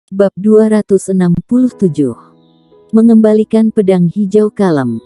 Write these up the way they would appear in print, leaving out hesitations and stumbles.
Bab 267. Mengembalikan pedang hijau kalem.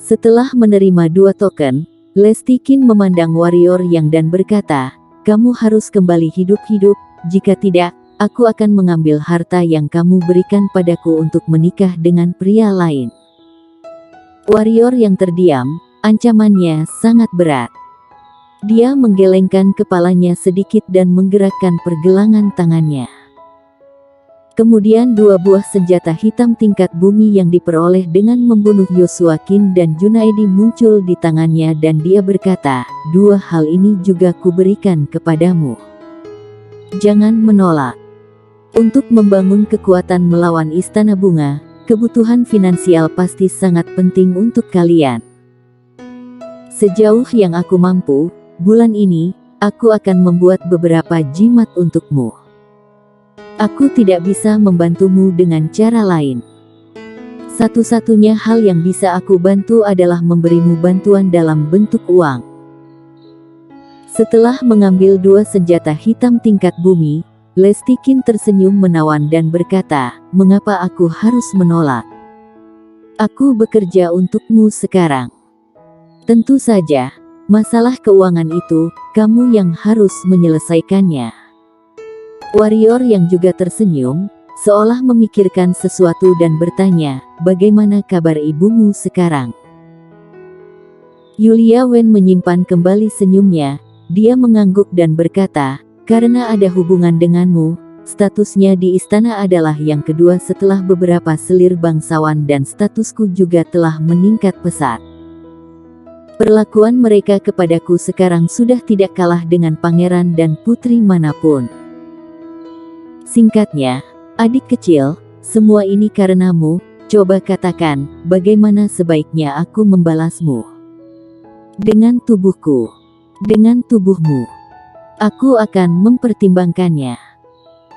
Setelah menerima 2 token, Lesti Kin memandang warrior yang dan berkata, "Kamu harus kembali hidup-hidup, jika tidak, aku akan mengambil harta yang kamu berikan padaku untuk menikah dengan pria lain." Warrior yang terdiam, ancamannya sangat berat. Dia menggelengkan kepalanya sedikit dan menggerakkan pergelangan tangannya. Kemudian 2 buah senjata hitam tingkat bumi yang diperoleh dengan membunuh Joshua Kin dan Junaedi muncul di tangannya dan dia berkata, "2 hal ini juga kuberikan kepadamu. Jangan menolak. Untuk membangun kekuatan melawan Istana Bunga, kebutuhan finansial pasti sangat penting untuk kalian. Sejauh yang aku mampu, bulan ini, aku akan membuat beberapa jimat untukmu. Aku tidak bisa membantumu dengan cara lain. Satu-satunya hal yang bisa aku bantu adalah memberimu bantuan dalam bentuk uang." Setelah mengambil 2 senjata hitam tingkat bumi, Lesti Kin tersenyum menawan dan berkata, "Mengapa aku harus menolak? Aku bekerja untukmu sekarang. Tentu saja, masalah keuangan itu, kamu yang harus menyelesaikannya." Warrior yang juga tersenyum, seolah memikirkan sesuatu dan bertanya, "Bagaimana kabar ibumu sekarang?" Yulia Wen menyimpan kembali senyumnya, dia mengangguk dan berkata, "Karena ada hubungan denganmu, statusnya di istana adalah yang kedua setelah beberapa selir bangsawan dan statusku juga telah meningkat pesat. Perlakuan mereka kepadaku sekarang sudah tidak kalah dengan pangeran dan putri manapun. Singkatnya, adik kecil, semua ini karenamu, coba katakan, bagaimana sebaiknya aku membalasmu?" "Dengan tubuhku. Dengan tubuhmu. Aku akan mempertimbangkannya."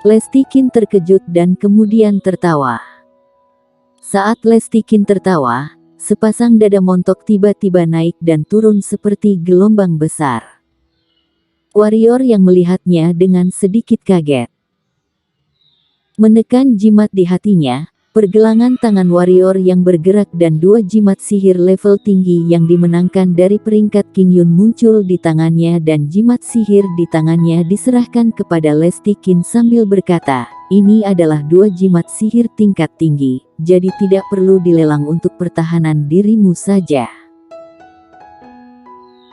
Lesti Kin terkejut dan kemudian tertawa. Saat Lesti Kin tertawa, sepasang dada montok tiba-tiba naik dan turun seperti gelombang besar. Warrior yang melihatnya dengan sedikit kaget. Menekan jimat di hatinya, pergelangan tangan warrior yang bergerak dan 2 jimat sihir level tinggi yang dimenangkan dari peringkat King Yun muncul di tangannya dan jimat sihir di tangannya diserahkan kepada Lesti Kin sambil berkata, "Ini adalah 2 jimat sihir tingkat tinggi, jadi tidak perlu dilelang untuk pertahanan dirimu saja."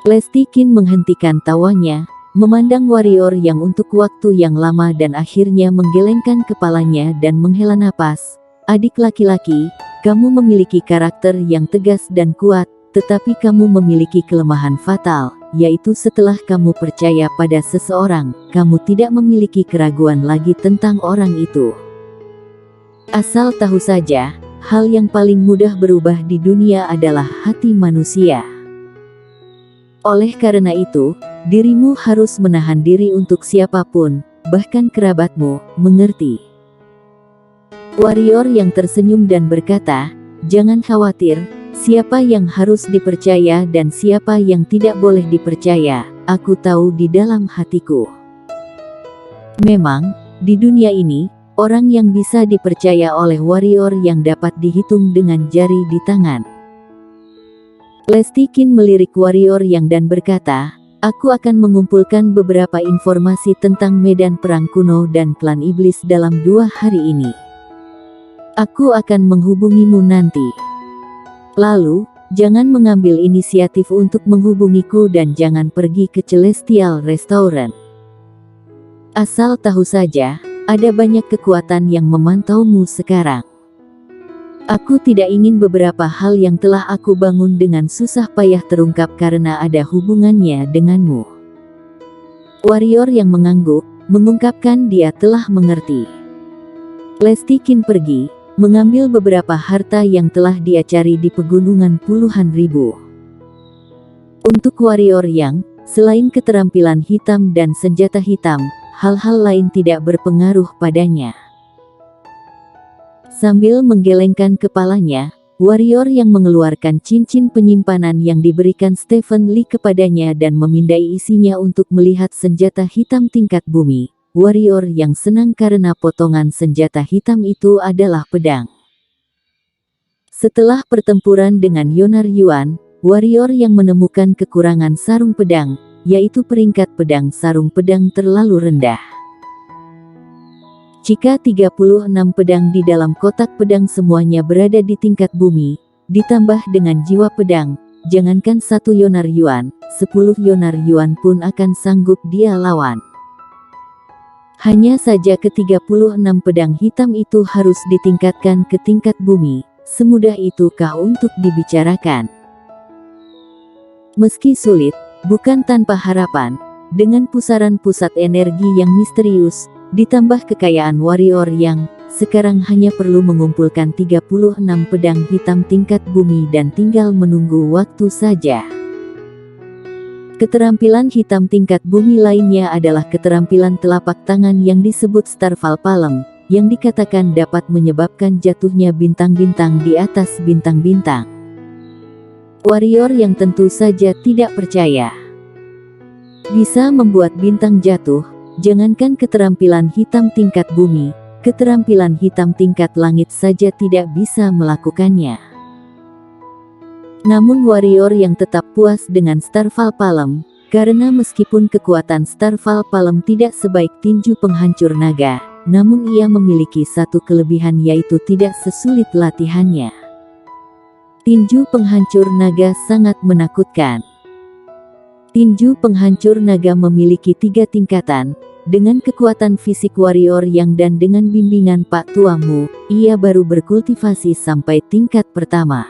Lesti Kin menghentikan tawanya, memandang warrior yang untuk waktu yang lama dan akhirnya menggelengkan kepalanya dan menghela napas. "Adik laki-laki, kamu memiliki karakter yang tegas dan kuat, tetapi kamu memiliki kelemahan fatal, yaitu setelah kamu percaya pada seseorang, kamu tidak memiliki keraguan lagi tentang orang itu. Asal tahu saja, hal yang paling mudah berubah di dunia adalah hati manusia. Oleh karena itu, dirimu harus menahan diri untuk siapapun, bahkan kerabatmu, mengerti?" Warrior yang tersenyum dan berkata, "Jangan khawatir, siapa yang harus dipercaya dan siapa yang tidak boleh dipercaya, aku tahu di dalam hatiku. Memang, di dunia ini, orang yang bisa dipercaya oleh warrior yang dapat dihitung dengan jari di tangan." Lesti Kin melirik warrior yang dan berkata, "Aku akan mengumpulkan beberapa informasi tentang medan perang kuno dan klan iblis dalam 2 hari ini. Aku akan menghubungimu nanti. Lalu, jangan mengambil inisiatif untuk menghubungiku dan jangan pergi ke Celestial Restaurant. Asal tahu saja, ada banyak kekuatan yang memantaumu sekarang. Aku tidak ingin beberapa hal yang telah aku bangun dengan susah payah terungkap karena ada hubungannya denganmu." Warrior yang mengangguk, mengungkapkan dia telah mengerti. Lesti Kin pergi, mengambil beberapa harta yang telah dia cari di pegunungan puluhan ribu. Untuk warrior yang, selain keterampilan hitam dan senjata hitam, hal-hal lain tidak berpengaruh padanya. Sambil menggelengkan kepalanya, warrior yang mengeluarkan cincin penyimpanan yang diberikan Stephen Lee kepadanya dan memindai isinya untuk melihat senjata hitam tingkat bumi, warrior yang senang karena potongan senjata hitam itu adalah pedang. Setelah pertempuran dengan Yonar Yuan, warrior yang menemukan kekurangan sarung pedang, yaitu peringkat pedang sarung pedang terlalu rendah. Jika 36 pedang di dalam kotak pedang semuanya berada di tingkat bumi, ditambah dengan jiwa pedang, jangankan 1 Yonar Yuan, 10 Yonar Yuan pun akan sanggup dia lawan. Hanya saja ke-36 pedang hitam itu harus ditingkatkan ke tingkat bumi, semudah itukah untuk dibicarakan? Meski sulit, bukan tanpa harapan, dengan pusaran pusat energi yang misterius, ditambah kekayaan warrior yang sekarang hanya perlu mengumpulkan 36 pedang hitam tingkat bumi dan tinggal menunggu waktu saja. Keterampilan hitam tingkat bumi lainnya adalah keterampilan telapak tangan yang disebut Starfall Palm, yang dikatakan dapat menyebabkan jatuhnya bintang-bintang di atas bintang-bintang. Warrior yang tentu saja tidak percaya bisa membuat bintang jatuh. Jangankan keterampilan hitam tingkat bumi, keterampilan hitam tingkat langit saja tidak bisa melakukannya. Namun warrior yang tetap puas dengan Starfall Palm, karena meskipun kekuatan Starfall Palm tidak sebaik tinju penghancur naga, namun ia memiliki satu kelebihan yaitu tidak sesulit latihannya. Tinju penghancur naga sangat menakutkan. Tinju penghancur naga memiliki 3 tingkatan. Dengan kekuatan fisik warrior yang dan dengan bimbingan Pak Tuamu, ia baru berkultivasi sampai tingkat pertama.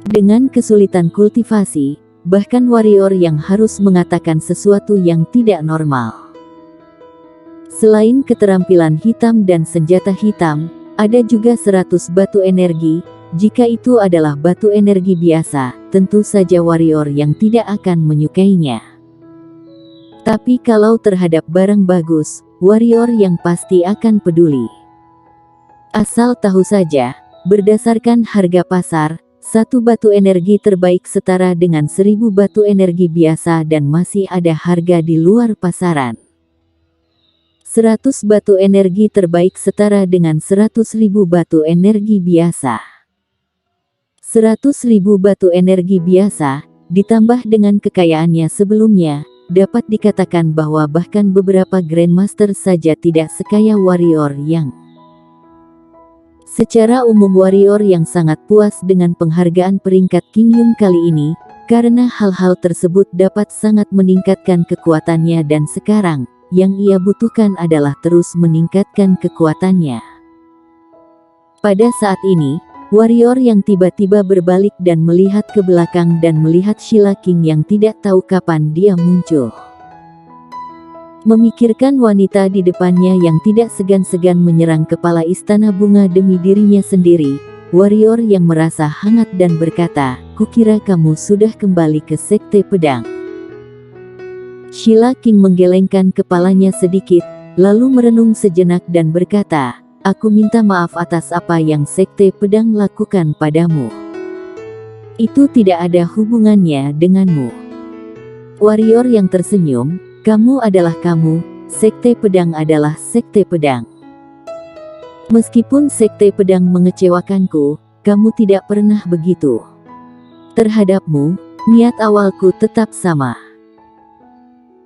Dengan kesulitan kultivasi, bahkan warrior yang harus mengatakan sesuatu yang tidak normal. Selain keterampilan hitam dan senjata hitam, ada juga 100 batu energi. Jika itu adalah batu energi biasa, tentu saja warrior yang tidak akan menyukainya. Tapi kalau terhadap barang bagus, warrior yang pasti akan peduli. Asal tahu saja, berdasarkan harga pasar, 1 batu energi terbaik setara dengan 1000 batu energi biasa dan masih ada harga di luar pasaran. 100 batu energi terbaik setara dengan 100.000 batu energi biasa. 100.000 batu energi biasa, ditambah dengan kekayaannya sebelumnya, dapat dikatakan bahwa bahkan beberapa Grandmaster saja tidak sekaya warrior yang. Secara umum warrior yang sangat puas dengan penghargaan peringkat King Yun kali ini, karena hal-hal tersebut dapat sangat meningkatkan kekuatannya dan sekarang, yang ia butuhkan adalah terus meningkatkan kekuatannya. Pada saat ini, warrior yang tiba-tiba berbalik dan melihat ke belakang dan melihat Sheila King yang tidak tahu kapan dia muncul. Memikirkan wanita di depannya yang tidak segan-segan menyerang kepala istana bunga demi dirinya sendiri, warrior yang merasa hangat dan berkata, "Kukira kamu sudah kembali ke Sekte Pedang." Sheila King menggelengkan kepalanya sedikit, lalu merenung sejenak dan berkata, "Aku minta maaf atas apa yang Sekte Pedang lakukan padamu. Itu tidak ada hubungannya denganmu." Warrior yang tersenyum, "Kamu adalah kamu, Sekte Pedang adalah Sekte Pedang. Meskipun Sekte Pedang mengecewakanku, kamu tidak pernah begitu. Terhadapmu, niat awalku tetap sama.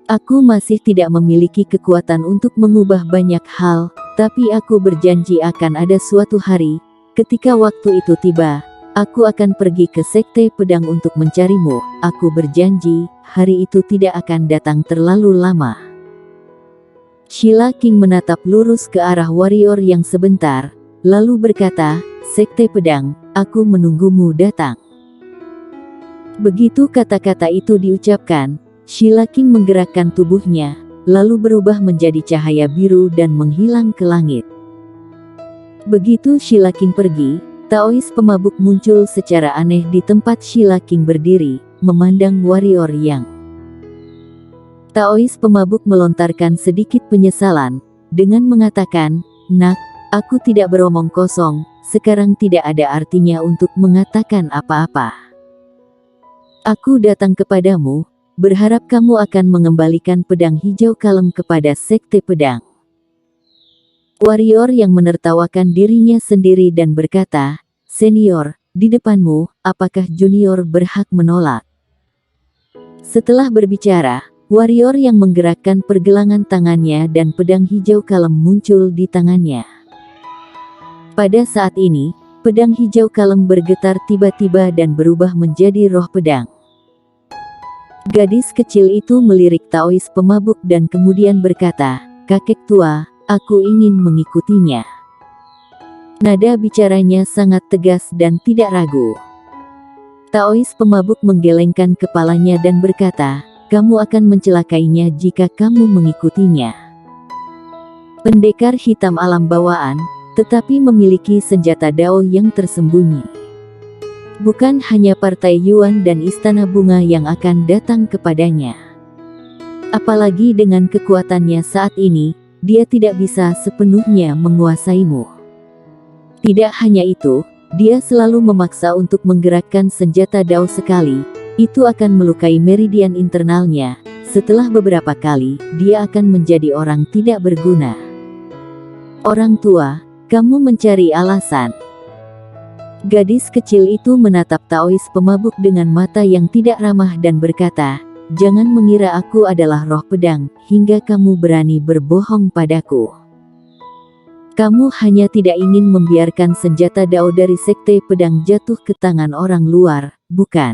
Aku masih tidak memiliki kekuatan untuk mengubah banyak hal, tapi aku berjanji akan ada suatu hari, ketika waktu itu tiba, aku akan pergi ke Sekte Pedang untuk mencarimu. Aku berjanji, hari itu tidak akan datang terlalu lama." Sheila King menatap lurus ke arah warrior yang sebentar, lalu berkata, "Sekte Pedang, aku menunggumu datang." Begitu kata-kata itu diucapkan, Sheila King menggerakkan tubuhnya, lalu berubah menjadi cahaya biru dan menghilang ke langit. Begitu Sheila King pergi, Taois pemabuk muncul secara aneh di tempat Sheila King berdiri, memandang warrior yang. Taois pemabuk melontarkan sedikit penyesalan, dengan mengatakan, "Nak, aku tidak beromong kosong, sekarang tidak ada artinya untuk mengatakan apa-apa. Aku datang kepadamu, berharap kamu akan mengembalikan pedang hijau kalem kepada Sekte Pedang. Warrior yang menertawakan dirinya sendiri dan berkata, "Senior, di depanmu, apakah junior berhak menolak?" Setelah berbicara, warrior yang menggerakkan pergelangan tangannya dan pedang hijau kalem muncul di tangannya. Pada saat ini, pedang hijau kalem bergetar tiba-tiba dan berubah menjadi roh pedang. Gadis kecil itu melirik Taois pemabuk dan kemudian berkata, "Kakek tua, aku ingin mengikutinya." Nada bicaranya sangat tegas dan tidak ragu. Taois pemabuk menggelengkan kepalanya dan berkata, "Kamu akan mencelakainya jika kamu mengikutinya." Pendekar hitam alam bawaan, tetapi memiliki senjata Dao yang tersembunyi. Bukan hanya Partai Yuan dan Istana Bunga yang akan datang kepadanya. Apalagi dengan kekuatannya saat ini, dia tidak bisa sepenuhnya menguasaimu. Tidak hanya itu, dia selalu memaksa untuk menggerakkan senjata Dao sekali, itu akan melukai meridian internalnya. Setelah beberapa kali, dia akan menjadi orang tidak berguna. Orang tua, kamu mencari alasan. Gadis kecil itu menatap Taois pemabuk dengan mata yang tidak ramah dan berkata, "Jangan mengira aku adalah roh pedang, hingga kamu berani berbohong padaku. Kamu hanya tidak ingin membiarkan senjata Dao dari Sekte Pedang jatuh ke tangan orang luar, bukan?"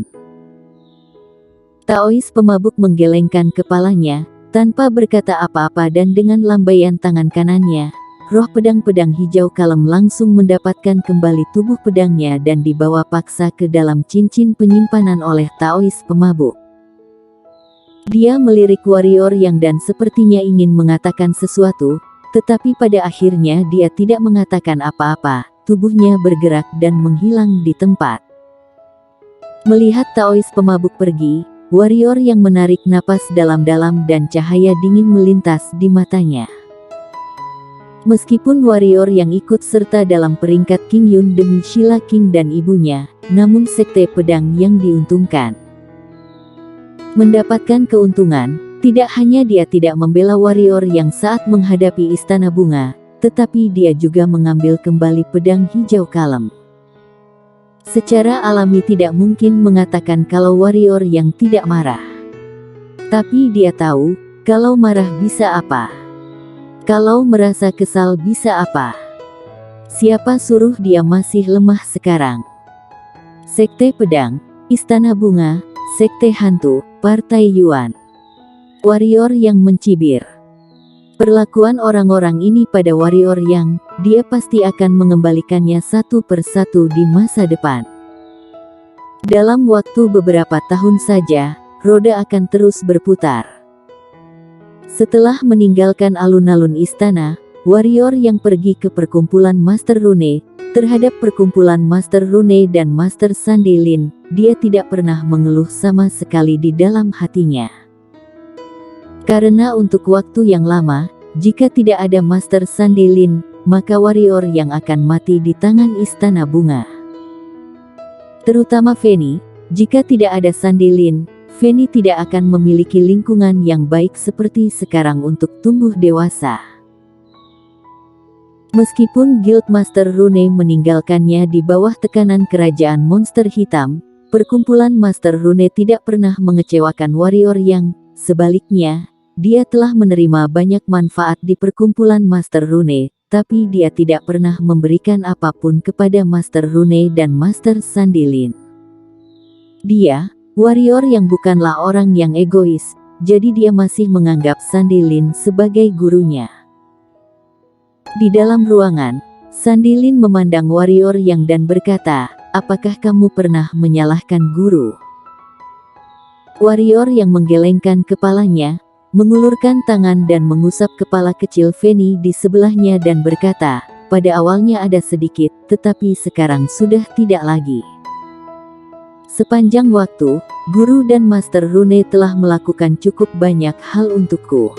Taois pemabuk menggelengkan kepalanya, tanpa berkata apa-apa dan dengan lambaian tangan kanannya, roh pedang-pedang hijau kalem langsung mendapatkan kembali tubuh pedangnya dan dibawa paksa ke dalam cincin penyimpanan oleh Taois pemabuk. Dia melirik warrior yang dan sepertinya ingin mengatakan sesuatu, tetapi pada akhirnya dia tidak mengatakan apa-apa, tubuhnya bergerak dan menghilang di tempat. Melihat Taois pemabuk pergi, warrior yang menarik napas dalam-dalam dan cahaya dingin melintas di matanya. Meskipun warrior yang ikut serta dalam peringkat King Yun demi Sheila King dan ibunya, namun Sekte Pedang yang diuntungkan. Mendapatkan keuntungan, tidak hanya dia tidak membela warrior yang saat menghadapi Istana Bunga, tetapi dia juga mengambil kembali pedang hijau kalem. Secara alami tidak mungkin mengatakan kalau warrior yang tidak marah. Tapi dia tahu, kalau marah bisa apa? Kalau merasa kesal bisa apa? Siapa suruh dia masih lemah sekarang? Sekte Pedang, Istana Bunga, Sekte Hantu, Partai Yuan. Warrior yang mencibir. Perlakuan orang-orang ini pada warrior yang, dia pasti akan mengembalikannya satu persatu di masa depan. Dalam waktu beberapa tahun saja, roda akan terus berputar. Setelah meninggalkan alun-alun istana, warrior yang pergi ke perkumpulan Master Rune, terhadap perkumpulan Master Rune dan Master Sandilin, dia tidak pernah mengeluh sama sekali di dalam hatinya. Karena untuk waktu yang lama, jika tidak ada Master Sandilin, maka warrior yang akan mati di tangan Istana Bunga. Terutama Fanny, jika tidak ada Sandilin, Fanny tidak akan memiliki lingkungan yang baik seperti sekarang untuk tumbuh dewasa. Meskipun Guildmaster Rune meninggalkannya di bawah tekanan kerajaan monster hitam, perkumpulan Master Rune tidak pernah mengecewakan warrior yang, sebaliknya, dia telah menerima banyak manfaat di perkumpulan Master Rune, tapi dia tidak pernah memberikan apapun kepada Master Rune dan Master Sandilin. Dia, warrior yang bukanlah orang yang egois, jadi dia masih menganggap Sandilin sebagai gurunya. Di dalam ruangan, Sandilin memandang warrior yang dan berkata, "Apakah kamu pernah menyalahkan guru?" Warrior yang menggelengkan kepalanya, mengulurkan tangan dan mengusap kepala kecil Fanny di sebelahnya dan berkata, "Pada awalnya ada sedikit, tetapi sekarang sudah tidak lagi. Sepanjang waktu, guru dan Master Rune telah melakukan cukup banyak hal untukku."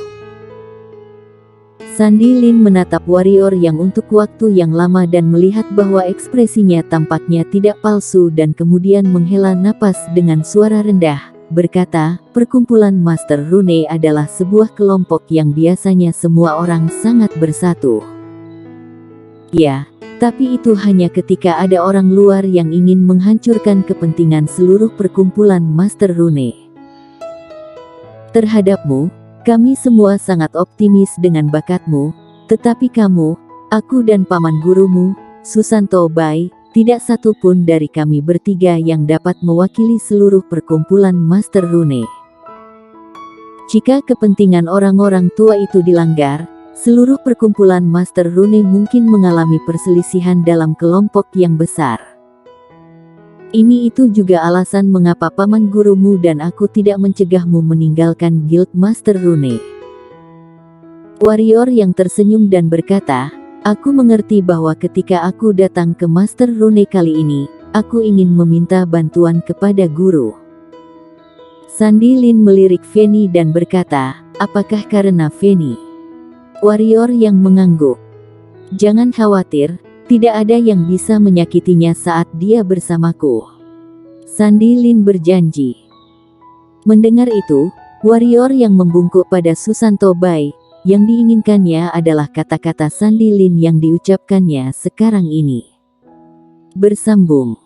Sandilin menatap warrior yang untuk waktu yang lama dan melihat bahwa ekspresinya tampaknya tidak palsu dan kemudian menghela napas dengan suara rendah, berkata, perkumpulan Master Rune adalah sebuah kelompok yang biasanya semua orang sangat bersatu. Ya, tapi itu hanya ketika ada orang luar yang ingin menghancurkan kepentingan seluruh perkumpulan Master Rune. Terhadapmu, kami semua sangat optimis dengan bakatmu, tetapi kamu, aku dan paman gurumu, Susanto Bai, tidak satu pun dari kami bertiga yang dapat mewakili seluruh perkumpulan Master Rune. Jika kepentingan orang-orang tua itu dilanggar, seluruh perkumpulan Master Rune mungkin mengalami perselisihan dalam kelompok yang besar. Ini itu juga alasan mengapa paman gurumu dan aku tidak mencegahmu meninggalkan Guild Master Rune. Warrior yang tersenyum dan berkata, aku mengerti bahwa ketika aku datang ke Master Rune kali ini, aku ingin meminta bantuan kepada guru. Sandy Lin melirik Feni dan berkata, apakah karena Feni? Warrior yang mengangguk. Jangan khawatir, tidak ada yang bisa menyakitinya saat dia bersamaku. Sandy Lin berjanji. Mendengar itu, warrior yang membungkuk pada Susanto Bai, yang diinginkannya adalah kata-kata Sandy Lin yang diucapkannya sekarang ini. Bersambung.